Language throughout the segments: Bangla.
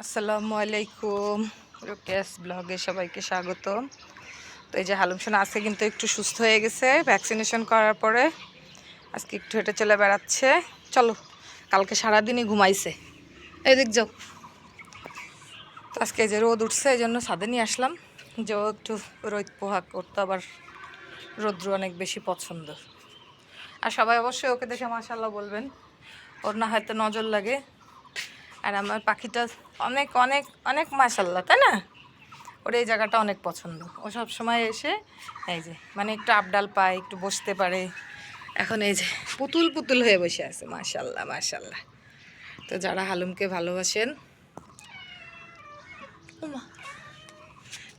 আসসালামু আলাইকুম, রোকেয়াস ব্লগে সবাইকে স্বাগত। তো এই যে হালুম সোনা আজকে কিন্তু একটু সুস্থ হয়ে গেছে ভ্যাকসিনেশন করার পরে। আজকে একটু হেঁটে চলে বেড়াচ্ছে। চলো, কালকে সারাদিনই ঘুমাইছে। এদিক যাও। তো আজকে এই যে রোদ উঠছে, এই জন্য ছাদে নিয়ে আসলাম যে ও একটু রোদ পোহাক, করতে আবার রৌদ্র অনেক বেশি পছন্দ। আর সবাই অবশ্যই ওকে দেখে মাশাআল্লাহ বলবেন, ওর না হয়তো নজর লাগে। আর আমার পাখিটা অনেক অনেক অনেক মাশাআল্লাহ, তাই না? ওর এই জায়গাটা অনেক পছন্দ। ও সব সময় এসে এই যে মানে একটু আপডাল পায়, একটু বসতে পারে। এখন এই যে পুতুল পুতুল হয়ে বসে আছে, মাশাআল্লাহ মাশাআল্লাহ। তো যারা হালুমকে ভালোবাসেন, ওমা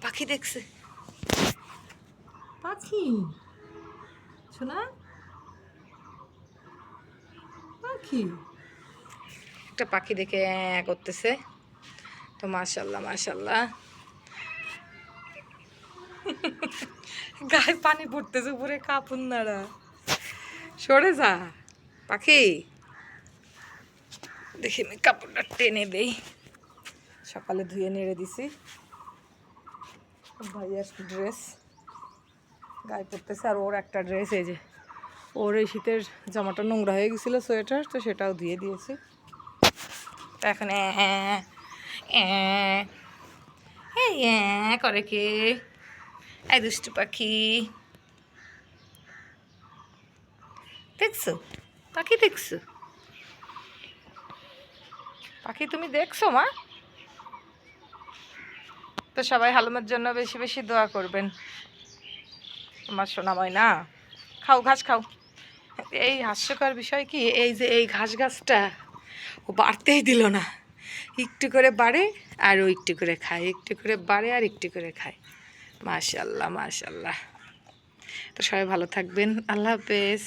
পাখি দেখছে, পাখি শোনা, পাখি একটা পাখি দেখে করতেছে। তো মাশাআল্লাহ মাশাআল্লাহ। গায়ে পানি পড়তেছে, উপরে কাপুন নাড়া। সরে যা পাখি, দেখি আমি কাপড়টা টেনে দেই। সকালে ধুয়ে নেড়ে দিছি, ভাইয়ার ড্রেস গায়ে পড়তেছে। আর ওর একটা ড্রেস, এই যে ওর এই শীতের জামাটা নোংরা হয়ে গেছিলো, সোয়েটার, তো সেটাও ধুয়ে দিয়েছি। তো এখন করে কে? এই দুষ্টু পাখি, দেখছো পাখি, দেখছো পাখি, তুমি দেখছো মা? তো সবাই হালুমের জন্য বেশি বেশি দোয়া করবেন। তোমার সোনাময় না, খাও ঘাস খাও। এই হাস্যকর বিষয় কি, এই যে এই ঘাস গাছটা ও বাড়তেই দিল না। একটু করে বাড়ে আর ও একটু করে খায়, একটু করে বাড়ে আর একটু করে খায়। মাশাআল্লাহ মাশাআল্লাহ। তো সবাই ভালো থাকবেন, আল্লাহ হাফেজ।